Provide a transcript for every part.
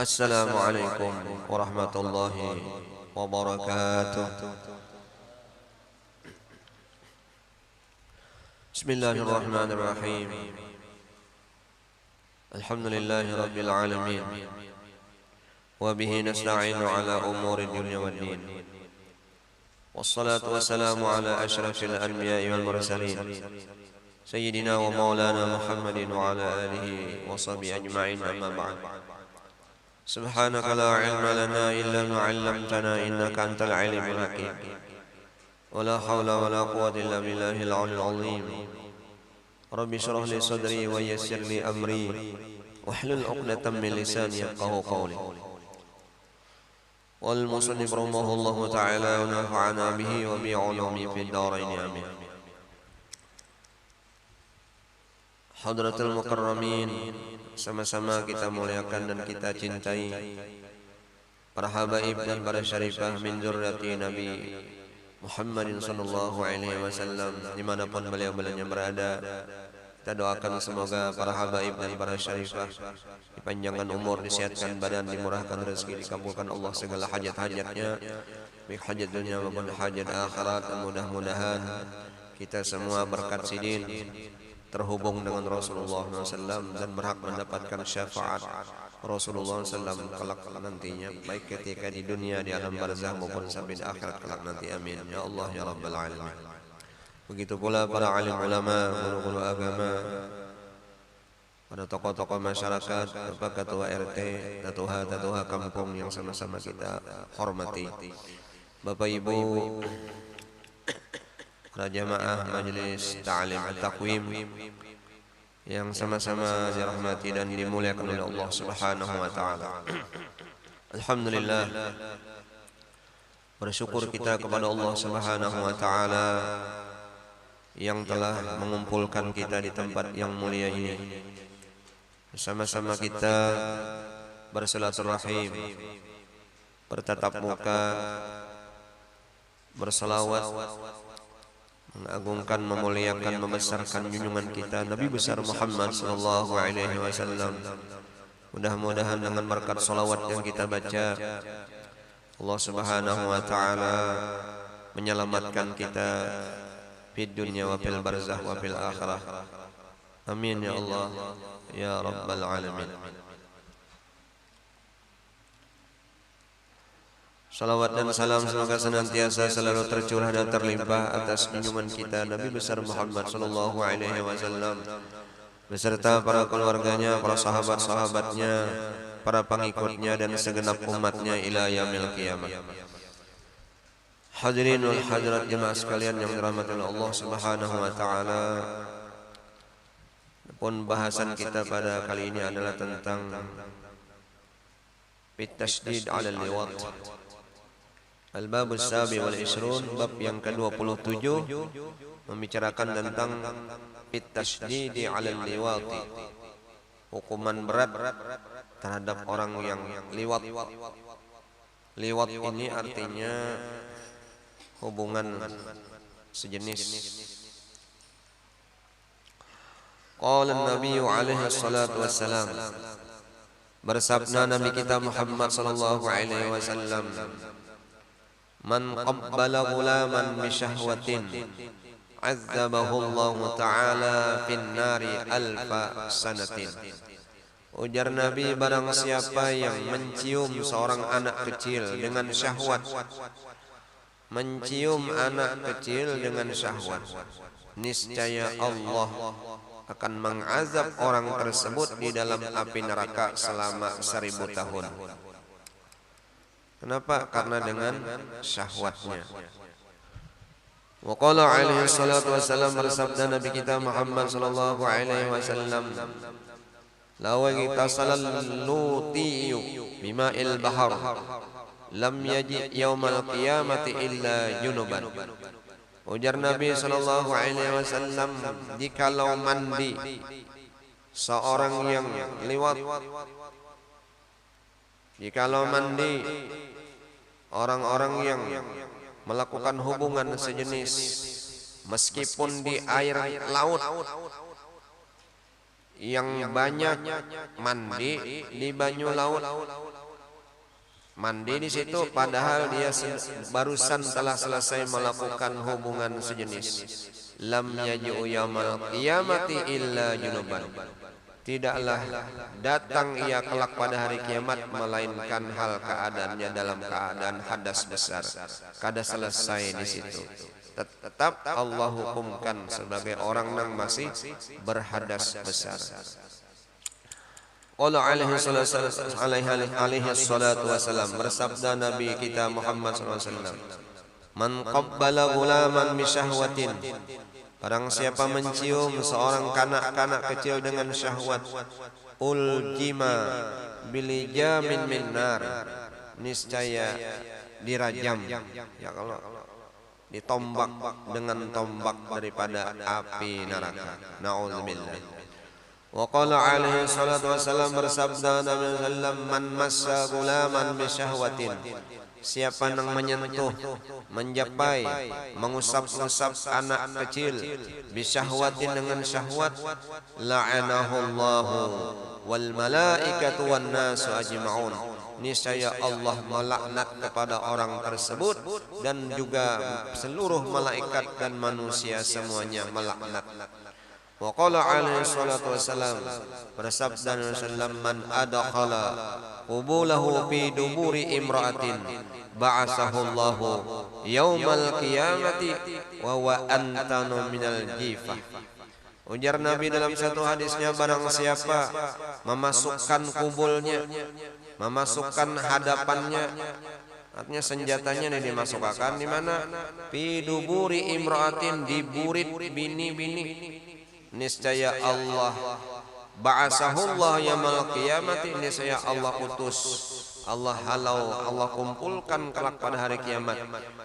Assalamualaikum warahmatullahi wabarakatuh. Bismillahirrahmanirrahim. Alhamdulillahi rabbil alamin. Wa bihi nasta'inu ala umuri dunya waddin. Wassalatu wassalamu ala asyrafil anbiya'i wal mursalin, Sayyidina wa maulana Muhammadin wa ala alihi wa sahbihi ajma'in, amma ba'd. Subhanaka la ilma lana illa ma 'allamtana innaka antal alimul hakim. Wa la hawla wa la quwwata illa billahil 'aliyyil 'azim. Rabbi shrah li sadri wa yassir li amri wahlul 'uqdatam min lisani yafqahu qawli. Wal musannif rahimahullahu ta'ala wa nafa'ana bihi wa bi 'ulumi fid dharain amin. Hadratul mukarramin, sama-sama kita muliakan dan kita cintai para habaib dan para syarifah min dzurriyyati Nabi Muhammadin sallallahu alaihi wasallam dimanapun beliau-beliaunya berada. Kita doakan semoga para habaib dan para syarifah dipanjangkan umur, disehatkan badan, dimurahkan rezeki, dikabulkan Allah segala hajat-hajatnya, baik hajat dunia maupun hajat akhirat. Dan mudah-mudahan kita semua berkat sidin terhubung dengan Rasulullah SAW dan berhak mendapatkan syafaat Rasulullah SAW kelak nantinya, baik ketika di dunia di alam barzakh maupun sampai di akhirat kelak nanti. Amin ya Allah ya Rabbal alamin. Begitu pula para alim ulama, guru-guru agama, para tokoh-tokoh masyarakat, Bapak Ketua RT, Tatuha kampung yang sama-sama kita hormati, Bapak Ibu para jamaah majelis ta'lim at-taqwim yang sama-sama dirahmati dan dimuliakan oleh Allah Subhanahu wa taala. Alhamdulillah, bersyukur kita kepada Allah Subhanahu wa taala yang telah mengumpulkan kita di tempat yang mulia ini. Bersama-sama kita bersilaturahim, bertatap muka, berselawat, mengagungkan, memuliakan, membesarkan junjungan kita Nabi besar Muhammad sallallahu alaihi wasallam. Mudah-mudahan dengan berkat salawat yang kita baca, Allah Subhanahu wa taala menyelamatkan kita fid dunya wa fil barzakh wa fil akhirah. Amin ya Allah ya Rabbal alamin. Salawat dan salam semoga senantiasa selalu tercurah dan terlimpah atas junjungan kita Nabi besar Muhammad sallallahu alaihi wasallam beserta para keluarganya, para sahabat-sahabatnya, para pengikutnya dan segenap umatnya ila yaumil qiyamah. Hadirin wal hadirat jemaah sekalian yang dirahmati oleh Allah Subhanahu wa taala. Pun bahasan kita pada kali ini adalah tentang bitasydid 'ala al-liwat. Al-Babus Sabi wal Ishrun, bab yang ke-27, membicarakan tentang bitasydidi 'alal liwati, hukuman berat terhadap orang yang liwat. Liwat ini artinya hubungan sejenis. Qala an-Nabi alaihi salatu wassalam, bersabda Nabi kita Muhammad sallallahu alaihi wasallam, man qabbala ghulaman bi syahwatin azzabahu Allah ta'ala fin nari alfa sanatin. Ujar Nabi, barang siapa yang mencium seorang anak kecil dengan syahwat, mencium anak kecil dengan syahwat, niscaya Allah akan mengazab orang tersebut di dalam api neraka selama 1000 tahun. Kenapa? Karena dengan syahwatnya. Wa qala alaihi salatu wassalam, bersabda Nabi kita Muhammad sallallahu alaihi wasallam, law ghtasalal lutiyu bima'il bahar lam yaji yaumal qiyamati illa junuban. Ujar Nabi sallallahu alaihi wasallam, jikalau mandi seorang yang liwat, jikalau mandi orang-orang yang melakukan hubungan sejenis meskipun di air laut, yang banyak mandi di banyu laut. Mandi di situ padahal dia barusan telah selesai melakukan hubungan sejenis. Lam yaji'u yaumal qiyamati illa junuban. Tidaklah datang ia kelak pada hari kiamat melainkan hal keadaannya dalam keadaan hadas besar. Kada selesai di situ. Tetap Allah hukumkan sebagai orang yang masih berhadas besar. Qala alaihi salatu wasalam, bersabda Nabi kita Muhammad sallallahu alaihi wasallam, man qabbala ghulaman bi syahwatin, barang siapa mencium seorang kanak-kanak kecil dengan syahwat, uljima bilijamin min nar, niscaya dirajam, ya kalau ditombak dengan tombak daripada api neraka. Nauzubillah. Wa qala alaihi salatu wasallam, bersabda Nabi sallallahu alaihi wasallam, man massa gulaman bi syahwatin, siapa yang menyentuh, menjapai, mengusap-usap anak kecil bi syahwatin dengan syahwat, la'anahu Allahu wal malaikatu wan nasu ajma'un, niscaya Allah melaknat kepada orang tersebut dan juga seluruh malaikat dan manusia semuanya melaknat. Wa qala alaihi salatu wassalam, bersabda Nabi sallallahu, man adkhala qubulahu fi duburi imra'atin ba'asahu Allahu yaumal qiyamati wa huwa antanu minal jifah. Ujar Nabi dalam satu hadisnya, barang siapa memasukkan kubulnya, memasukkan hadapannya, artinya senjatanya ini dimasukkan di mana? Fi duburi imra'atin, di burit bini-bini, niscaya Allah ba'asahullah yaumil qiyamati, niscaya Allah utus, Allah halau, Allah kumpulkan kelak pada hari kiamat,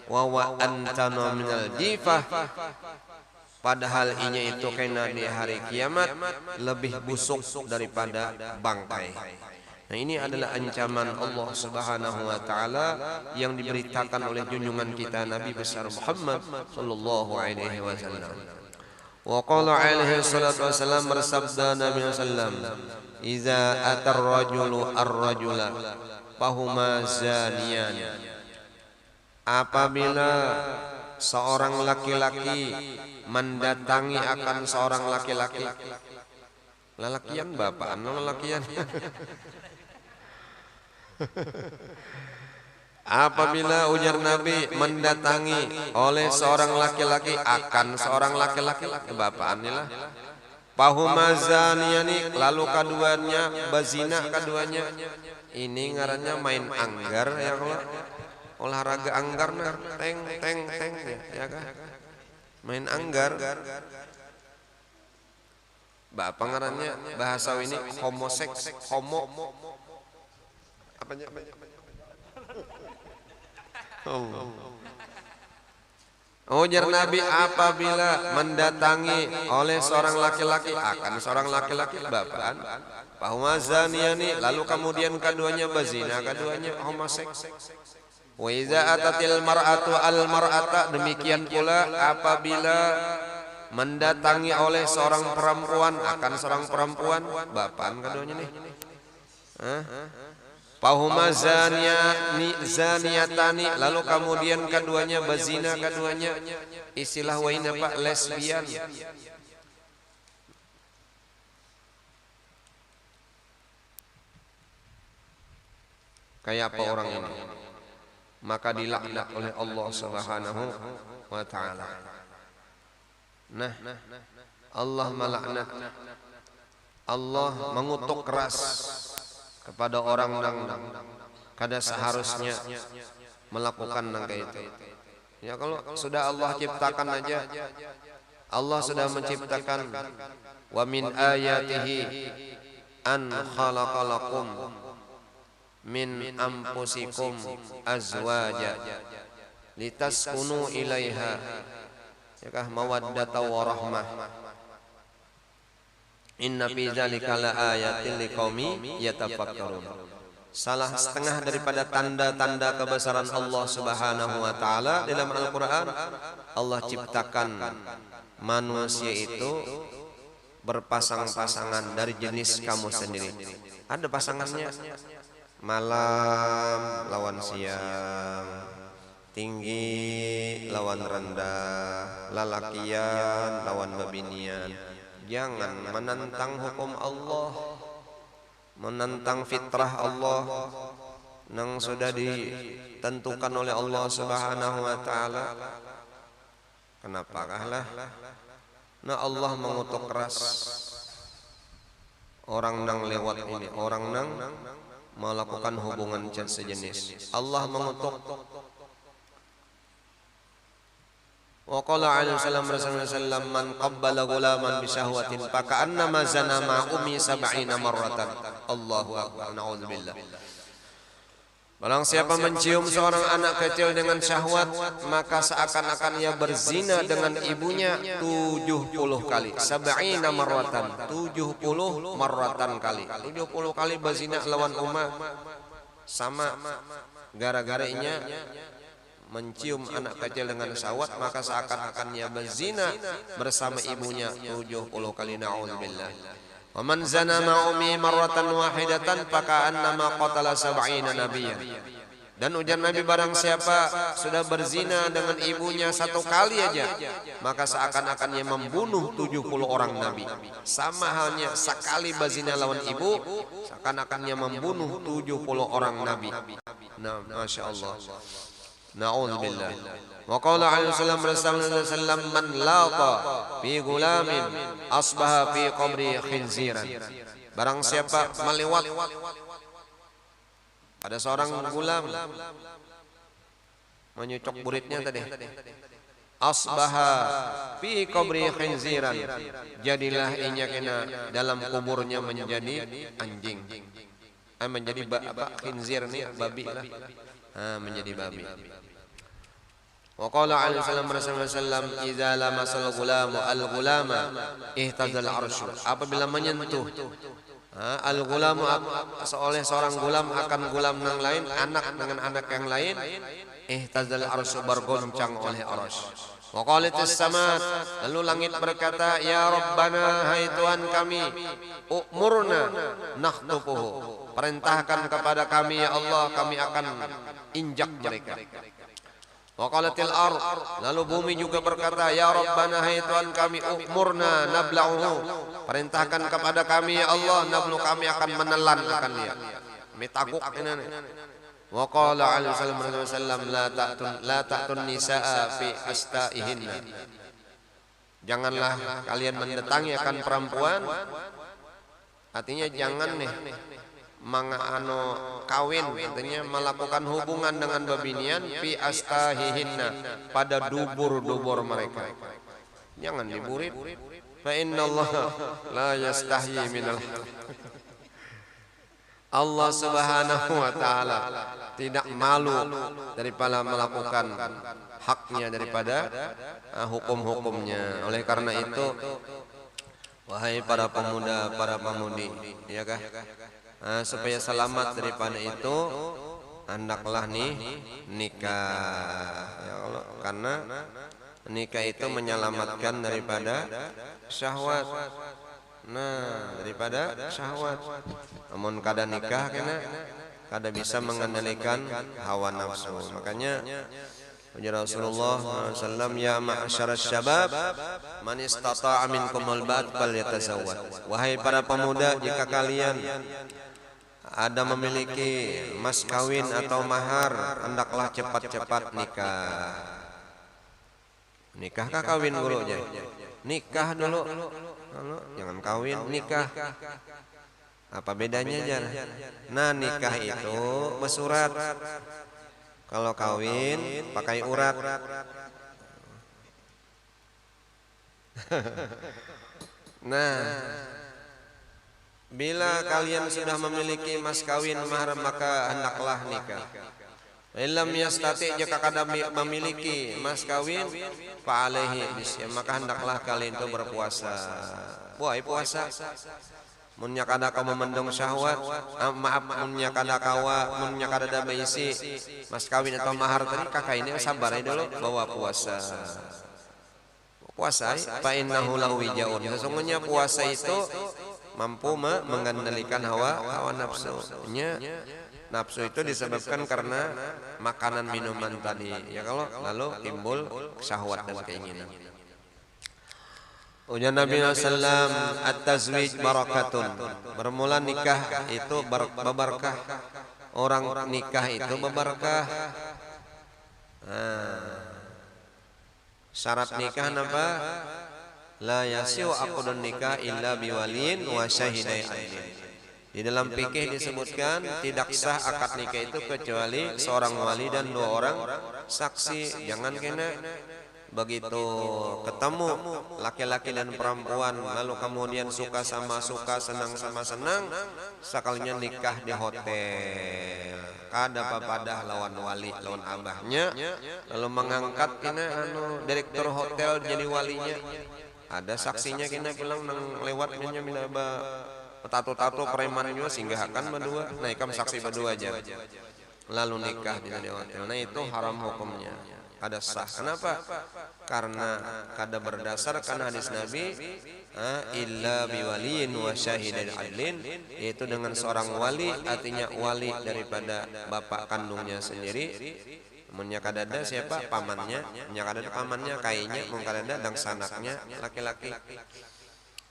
wa wa antana minal jifah, padahal inya itu kena di hari kiamat lebih busuk daripada bangkai. Nah, ini adalah ancaman Allah Subhanahu wa taala yang diberitakan oleh junjungan kita Nabi besar Muhammad sallallahu alaihi wasallam. Wa qala alaihi salatu wasallam, bersabda Nabi sallam, iza atar rajulu ar-rajula fahuma zaniyan, apabila seorang laki-laki mendatangi akan seorang laki-laki, lalakian bapak, lalakian apabila ujar Nabi mendatangi oleh seorang laki-laki akan seorang laki-laki, bapaan inilah pahuma zaniyani, lalu keduanya bazina, keduanya ini ngarannya main anggar, ya Allah, olahraga anggar, nah teng teng teng, ya kan, main anggar. Bapak ngarannya bahasa ini homoseks, homo apanya? Ujar Nabi, apabila mendatangi oleh seorang laki-laki akan seorang laki-laki, bapaan bahwa zaniyani, lalu kemudian keduanya bazina, keduanya homoseks. Wa iza atatil mar'atu al mar'ata, demikian pula apabila mendatangi oleh seorang perempuan akan seorang perempuan, bapaan keduanya nih, pahuma zaniyatani, lalu kemudian keduanya bazina, keduanya istilah wainnya Pak, lesbian. Kayak apa orang ini? Maka dilaknat oleh Allah Subhanahu wa taala. Nah, Allah melaknat, Allah mengutuk keras kepada orang yang kada seharusnya melakukan nangka itu. Ya kalau sudah Allah ciptakan aja, Allah sudah menciptakan, wa min ayatihi an khalaqalakum min anfusikum azwaja litaskunu ilaiha, yakah mawaddata wa rahmah, inna fi dzalika laayatin liqaumi yatafakkarun. Salah setengah daripada tanda-tanda kebesaran Allah Subhanahu wa taala dalam Al-Qur'an, Allah ciptakan manusia itu berpasang-pasangan dari jenis kamu sendiri. Ada pasangannya, malam lawan siang, tinggi lawan rendah, lalakian lawan babinian. Jangan menentang hukum Allah, menentang fitrah Allah yang sudah ditentukan oleh Allah Subhanahu wa taala. Kenapakah lah? Nah, Allah mengutuk keras orang nang lewat ini, orang nang melakukan hubungan sejenis. Allah mengutuk. Wa qala alaihi wasallam man qabbala ghulaman bi syahwatin fa ka'annama zana ma ummi 70 marratan. Allahu akbar. Nauzubillah. Barang siapa mencium seorang anak kecil dengan syahwat, maka seakan-akan ia berzina dengan ibunya 70 kali. 70 marratan, 70 marratan kali. 70 kali berzina lawan umat. Sama gara-gara inya mencium anak kecil dengan syahwat, maka seakan-akan ia berzina bersama ibunya 70 kali. Na'udzubillah. Wa man zana ma ummi marratan wahidatan faka'annama qatala 70 nabiyyan. Dan ujar Nabi, barang siapa sudah berzina dengan ibunya satu kali aja, maka seakan-akan ia membunuh 70 orang nabi. Sama halnya sekali berzina lawan ibu, seakan-akan ia membunuh 70 orang nabi. Nah, masya Allah. Na'udzubillah. Wa qala alaihi wasallam man laqa fi gulamin asbaha fi qabri khinziran. Barang siapa melewat pada seorang gulam, menyucuk buritnya tadi, asbaha fi qabri khinziran, jadilah inya kena dalam kuburnya menjadi anjing. Menjadi khinzir ni babi lah. Menjadi babi. Wa qala alaihi wasallam idza lamasal gulamu al-gulama ihtazal arsy. Apabila menyentuh al-gulamu oleh seorang gulam akan gulam yang lain, anak dengan anak yang lain, ihtazal arsy, bergoncang oleh arsy. Wa qalatis samat, lalu langit berkata, ya Rabbana, hai Tuhan kami, umurna nakhtufuhu, perintahkan kepada kami ya Allah, kami akan injak mereka. Wa qalatil ard, lalu bumi juga berkata, ya Rabbana, hai Tuhan kami, umurna nabla'uhu, perintahkan kepada kami ya Allah, nablu, kami akan menelan akan dia. Mitaguk ini. Wa qala alaihi wasallam la ta'tun nisaa fi astaihinna. Janganlah kalian mendatangi akan perempuan, artinya jangan nih kawin, artinya melakukan hubungan dengan babinian fi astahihinna, pada dubur-dubur mereka. Jangan diburit. Fa innallaha la yastahyi minal Allah Subhanahu wa taala tidak malu daripada melakukan haknya daripada hukum-hukumnya. Oleh karena itu, wahai para pemuda, para pemudi, ya kah? Supaya selamat daripada itu, hendaklah nikah. Ya Allah, karena nikah itu menyelamatkan daripada syahwat. Nah, daripada syahwat. Namun kada nikah kena kada bisa mengendalikan hawa nafsu. Makanya ujar Rasulullah SAW, ya ma'asyaras syabab, man istata'a minkumul ba'd falyatazawwaj. Wahai para pemuda, jika kalian ada memiliki mas kawin atau mahar, hendaklah cepat-cepat nikah. Nikahkah kawin guru aja? Nikah dulu. Jangan kawin, nikah. Apa bedanya jar? Nah, nikah itu bersurat. Kalau kawin pakai urat. Nah, bila kalian sudah memiliki mas kawin mahar, maka hendaklah nikah. Illam yastati, jika kada memiliki mas kawin, fa alaihi bisya, maka hendaklah kalian itu berpuasa. Wahai puasa. Munnya kada kau memendung syahwat, munnya kada kawa, munnya kada ada baisi mas kawin atau mahar tadi, kakak ini sabar dulu bawa puasa. puasa fa innahu lahu wijaun. Sesungguhnya puasa itu mampu mengendalikan hawa nafsu. Nafsu itu disebabkan karena makanan minuman tadi. Ya kalau lalu timbul syahwat dan keinginan. Ujar Nabi SAW, at-tazwij barakatun. Bermula nikah itu berberkah. Orang nikah itu berberkah. Syarat nikah apa? La yasiu aqdun nikah illa biwalin wa syahidai adlin. Di dalam fikih disebutkan tidak sah akad nikah itu kecuali seorang wali dan 2 orang saksi. Jangan kena begitu ketemu laki-laki dan perempuan lalu kemudian suka sama suka, senang sama senang, sekalinya nikah di hotel. Kada papadah lawan wali, lawan abahnya, lalu mengangkat kena direktur hotel jadi walinya. Ada saksinya kena bilang nang lewat nya mina tato-tato preman juga singgahakan berdua, naikam saksi berdua aja. Lalu nikah di hotel. Nah itu haram hukumnya. Kada sah. Kenapa? Karena kada berdasarkan hadis Nabi illa biwaliin wa syahidin adlin, yaitu dengan seorang wali, artinya wali daripada bapak kandungnya sendiri. Munya kadada siapa? Pamannya. Munya kadada pamannya, kainya, mun kadada dan sanaknya laki-laki.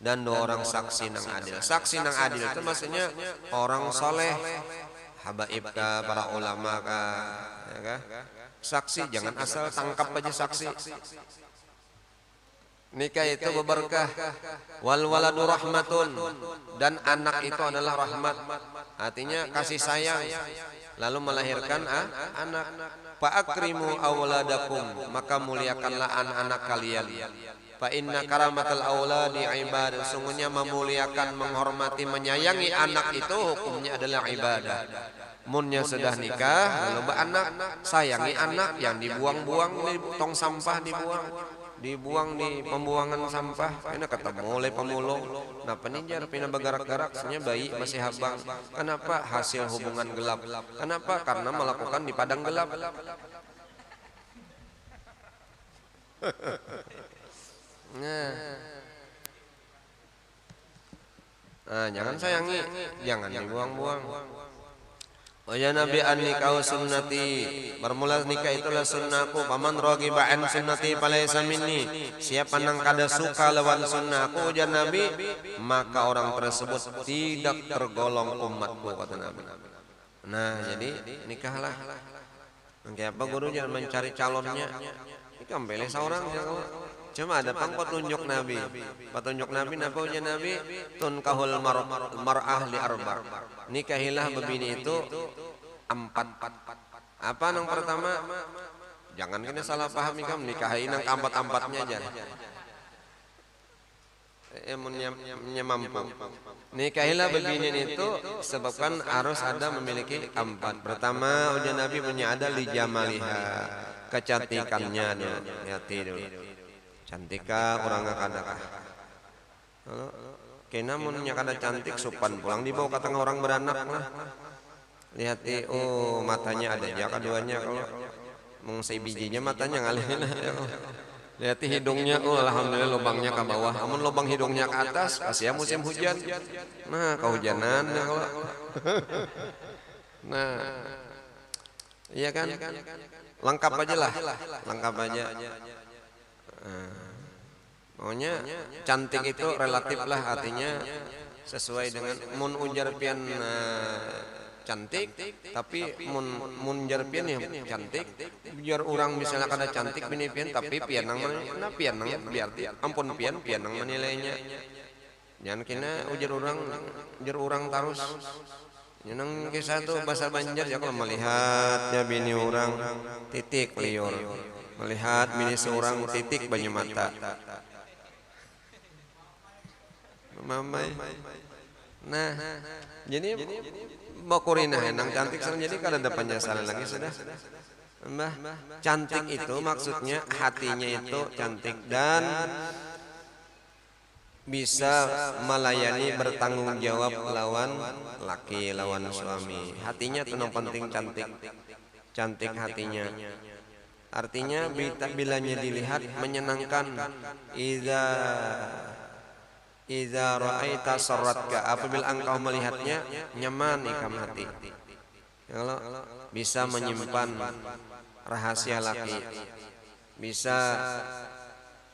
Dan 2 orang saksi nang adil. Saksi nang adil itu maksudnya orang soleh, habaib ka, para ulama ka, ya kah? Saksi jangan asal tangkap aja saksi. Nikah itu berberkah. Wal waladu rahmatun, dan anak itu adalah rahmat, artinya kasih sayang. Lalu melahirkan anak. Fa akrimu awladakum, maka muliakanlah anak-anak kalian. Fa inna karamatal auladi ibadah, sungguhnya memuliakan, menghormati, menyayangi anak itu hukumnya adalah ibadah. Munnya sudah nikah lalu anak, sayangi anak, yang dibuang-buang di tong sampah, dibuang di pembuangan sampah. Kena ketemu oleh pemulung. Nah peninjar pina bergerak-gerak, sebenarnya bayi masih habang. Kenapa? Hasil hubungan gelap. Kenapa? Karena melakukan di padang gelap. Nah, jangan sayangi, jangan dibuang-buang. Ya Nabi an-nikah sunnati, bermula nikah itulah sunnahku. Paman ragiba an sunnati falaysa minni, siapa nang kada suka lawan sunnahku, ujar Nabi, maka orang tersebut tidak tergolong umatku, kata Nabi. Nah jadi nikahlah. Kayak apa guru jangan mencari calonnya, nikah pilih seorang. Cuma ada petunjuk Nabi. Petunjuk Nabi napa ujar Nabi? Tunkahul mar'ah li arba. Nikahilah bebini itu 4. Apa yang pertama? Jangan kena salah paham ikam, nikahi nang keempat-empatnya aja. Mampu. Nikahilah bebini itu sebabkan harus ada memiliki 4. Pertama ujar Nabi punya ada li jamaliha, kecantikannya dulu. Hati dulu. Cantika orang nggak kada kah? Kena munnya kada cantik sopan pulang dibawa ke tengah orang beranak lah. Lihat matanya ada aja keduanya, kalau mengusai bijinya matanya ngalihin. Lihat hidungnya, alhamdulillah lubangnya ke bawah. Amun lubang hidungnya ke atas, kasih musim hujan. Nah kehujanan ya kalau. Nah, iya kan? Lengkap aja lah, lengkap aja. Maunya cantik itu relatif lah, artinya sesuai dengan mun ujar pian cantik, tapi mun jar pian ya cantik. Biar orang misalnya kada cantik bini pian, tapi pian nang mana pian nang biar ampun pian nang menilainya. Jangan kena ujar orang terus. Nang kisah tu bahasa Banjar ya, kalau melihat ya bini orang titik liur, melihat bini seorang titik banyu mata. Mamai. Nah, jadi bakurina nang cantik sekarang, jadi kada ada penyesalan lagi sudah. Mbah, cantik itu maksudnya hatinya itu cantik dan bisa melayani, bertanggung jawab lawan laki, lawan suami. Hatinya itu yang penting cantik, cantik hatinya. Artinya bilanya dilihat menyenangkan. Iza ra'aita sarratka, apabila engkau melihatnya nyaman ikam hati. Kalau bisa menyimpan rahasia laki, bisa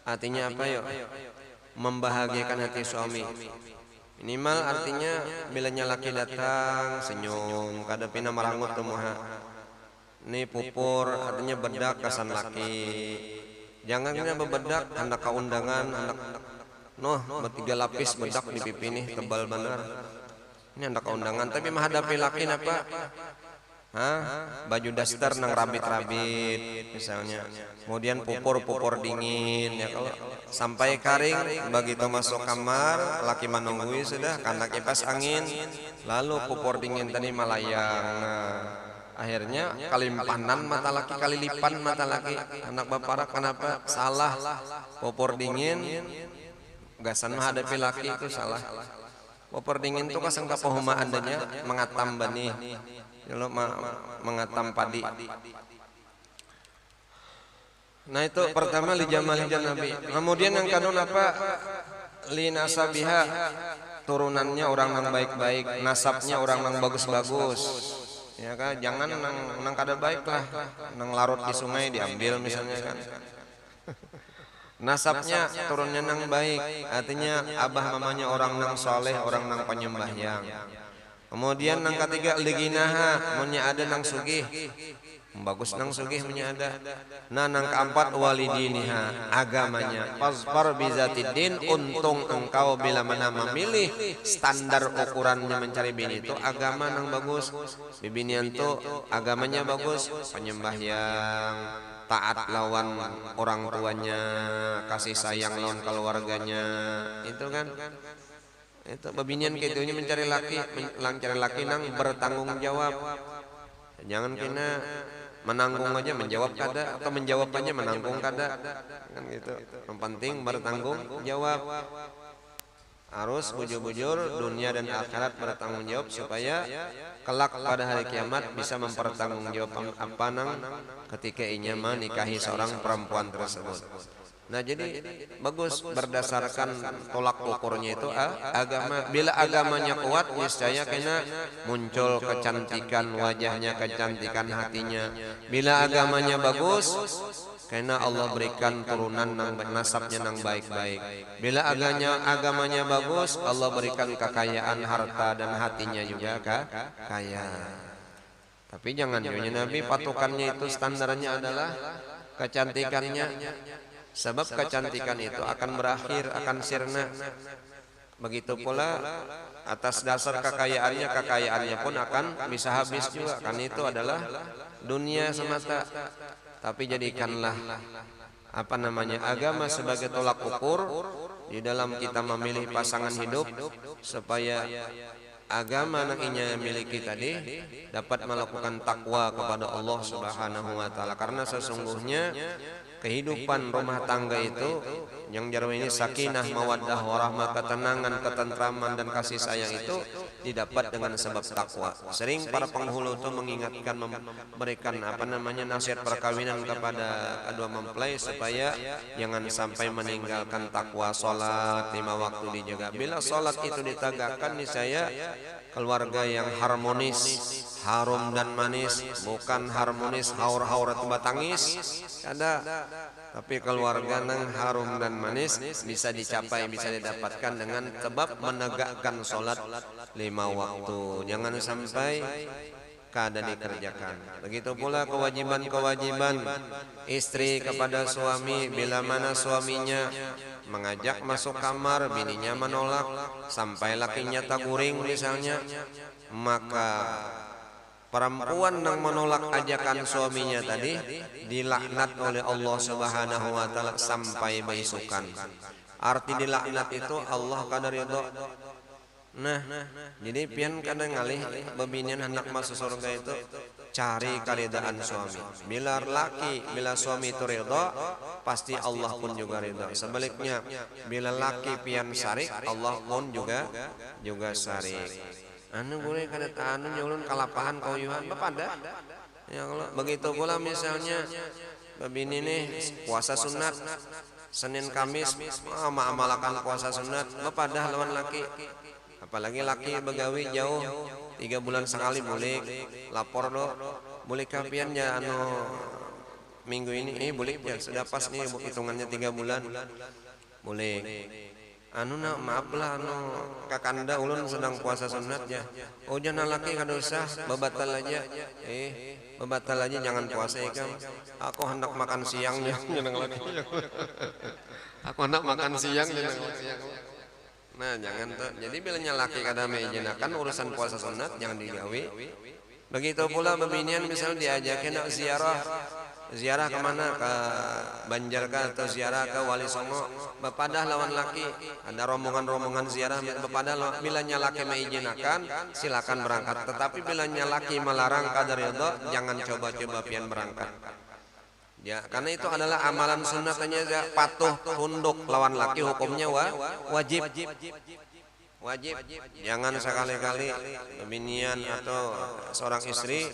artinya apa yuk? Membahagiakan hati suami. Minimal artinya bilanya laki datang senyum, kadepina marangut tumuha. Ini pupur artinya bedak kesan laki. Jangan kena bebedak hendak kaundangan, hendak bertiga lapis bedak di pipi nih tebal benar. Ini hendak kaundangan tapi menghadapi laki apa? Baju daster nang rabit-rabit misalnya. Kemudian pupur dingin ya, kalau sampai karing begitu masuk kamar laki menunggui sudah karena kipas angin, lalu pupur dingin tadi melayang. Akhirnya kalimpanan mata laki, kali lipan mata laki. Anak baparak kenapa? Salah. Popor dingin gasan menghadapi laki itu salah. Popor dingin itu kasang kapahuma andanya mengatam bani. Kalau mengatam padi. Nah itu pertama li jamalijan Nabi. Kemudian yang kedua apa? Li nasabiha, turunannya orang yang baik-baik, nasabnya orang yang bagus-bagus. Ya kan, jangan nang kada baik lah, nang larut di sungai diambil misalnya kan. Nasabnya turunnya nang baik, artinya abah mamanya orang nang soleh, orang nang penyembahyang. Kemudian nang ketiga liginaha, munya ada nang sugih, bagus nang sugih munya ada. Nah nang keempat walidiniha, agamanya. Fasbar bizatidin, untung engkau bila mana memilih standar ukurannya mencari bini itu agama nang bagus. Bibinian tuh agamanya bagus, penyembahyang, taat lawan orang tuanya, kasih sayang lawan keluarganya, itu kan. Itu babinian kitunya mencari laki nang bertanggung jawab. Jangan kena menanggung aja menjawab kada, atau menjawab aja menanggung kada, kan gitu. Yang penting bertanggung jawab. Harus bujur-bujur dunia dan akhirat bertanggung jawab supaya kelak pada hari kiamat bisa mempertanggungjawab apa nang ketika inya menikahi seorang perempuan tersebut. Nah jadi bagus berdasarkan tolak ukurnya itu agama. Bila agamanya kuat niscaya kena muncul kecantikan wajahnya, kecantikan hatinya. Bila agamanya bagus kena Allah berikan turunan nang nasabnya nang baik-baik. Bila agamanya bagus Allah berikan kekayaan harta dan hatinya juga kaya. Tapi jangan nyonya Nabi patokannya itu standarnya adalah kecantikannya. Sebab kecantikan itu akan berakhir, akan sirna. Begitu pula atas dasar kekayaannya pun akan bisa habis juga. Kan itu adalah dunia semata. Tapi jadikanlah agama sebagai tolak ukur di dalam kita memilih pasangan hidup supaya agama yang inya miliki tadi dapat melakukan takwa kepada Allah Subhanahu wa taala. Karena sesungguhnya kehidupan rumah tangga itu yang jarang ini sakinah, mawaddah, warahmah, ketenangan, ketentraman dan kasih sayang itu didapat dengan sebab takwa. Sering para penghulu itu mengingatkan, memberikan nasihat perkawinan kepada kedua mempelai supaya jangan sampai meninggalkan takwa. Salat 5 waktu dijaga. Bila salat itu ditegakkan niscaya keluarga yang harmonis, harum dan manis, bukan harmonis haur-haur atau batangis ada, tapi keluarga yang harum dan manis bisa dicapai, bisa didapatkan dengan sebab menegakkan sholat 5 waktu. Jangan sampai kada dikerjakan. Begitu pula kewajiban-kewajiban istri kepada suami. Bila mana suaminya mengajak masuk kamar, bininya menolak, sampai lakinya taguring misalnya, maka perempuan yang menolak ajakan suaminya tadi dilaknat oleh Allah Subhanahu wa taala sampai baisukan. Arti dilaknat itu Allah kada ridho. Nah, jadi pian kadang ngalih bebinian hendak masuk surga itu cari karidaan suami. Bila suami itu ridho, pasti Allah pun juga ridho. Sebaliknya, bila laki pian sarik, Allah pun juga sarik. Anu boleh kada anu nyulun kalapahan kauyuhan bepada. Ya kalau begitu pula misalnya Babini nih puasa sunat Senin Kamis amalkan puasa sunat bepadah lawan laki. Apalagi laki begawi jauh 3 bulan sekali boleh lapor do boleh kapiannya anu minggu ini boleh ya sudah pas nih hitungannya 3 bulan boleh anu na maaf lah anu kakanda ulun sedang puasa sunatnya oh jangan laki kada usah babatal aja babatal aja jangan puasa ikan aku hendak makan siangnya aku hendak makan siang nah jangan tuh jadi bilanya laki kada meijinakan urusan puasa sunat jangan digawe begitu pula bebinian misal diajakin nak ziarah kemana ke Banjar atau ziarah ke Wali Songo bepadah lawan laki ada rombongan ziarah bepadah bilanya laki meijinakan silakan berangkat tetapi bilanya laki melarang kadar itu jangan coba-coba pian berangkat ya karena itu adalah amalan sunatnya patuh tunduk lawan laki hukumnya wajib jangan sekali-kali binian atau seorang istri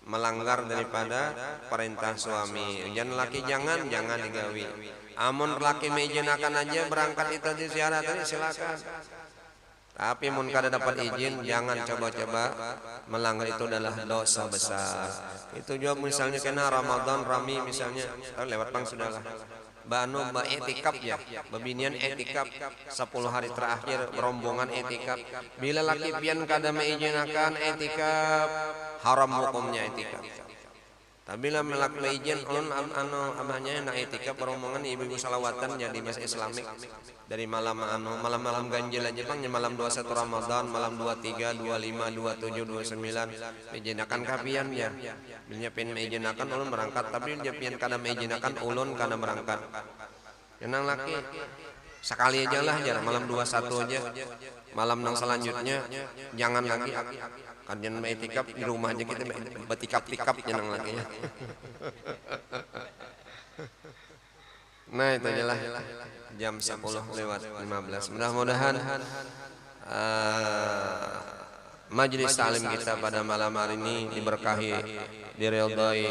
melanggar daripada perintah suami jangan laki jangan digawi amun laki meijinakan aja berangkat itu di ziarah tadi silakan tapi mun kada dapat izin jangan coba-coba melanggar itu adalah dosa besar itu juga misalnya kena Ramadan rami misalnya lewat bang sudahlah banu etikap ya bebinian etikap 10 hari terakhir rombongan etikap bila laki pian kada meijinakan etikap haram hukumnya etikap tapi bila melak meijin ulun anu abahnya nak etikap rombongan ibu-ibu salawatan ya di bahasa Islamik dari malam ganjil aja bang malam 21 Ramadan malam 23 25 27 29 meijinakan kapian ya bilnya pian meijinakan ulun berangkat tapi dia pian kada meijinakan ulun kada berangkat yenang laki sekali aja lah jar malam 21 aja malam nang selanjutnya jangan lagi kanjen etikap di rumah aja kita betikap-tikap yenang laki ya nah itu aja lah jam 10 lewat 15 mudah-mudahan majelis taklim kita pada malam hari ini diberkahi diridhai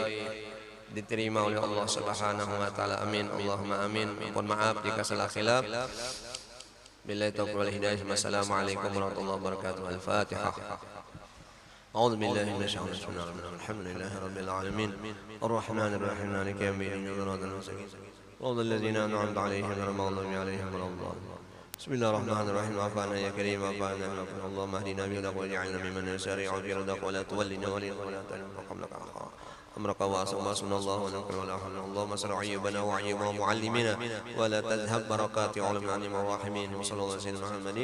diterima oleh Allah Subhanahu wa taala amin Allahumma amin mohon maaf jika salah khilaf billahi taufiq wal hidayah wassalamualaikum warahmatullahi wabarakatuh al-fatihah أعوذ بالله من الشيطان الرجيم الحمد لله رب العالمين الرحمن الرحيم مالك يوم الدين صراط المستقيم صراط الذين أنعمت عليهم غير المغضوب عليهم ولا الضالين بسم الله الرحمن الرحيم واعف عنا يا كريم واعف عنا اللهم اهدنا بهداك واجعلنا ممن يسارع في رضاك ولا تولنا ولا تلنا قبلك أمرك واسمنا الله ونعم ولا حول اللهم اسر عيوبنا وعيوب معلمنا ولا تذهب بركات علماء الراحمين وصلى الله على سيدنا محمد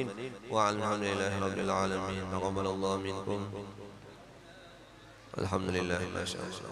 وعلى الحمد لله رب العالمين تقبل الله منكم الحمد لله ما شاء الله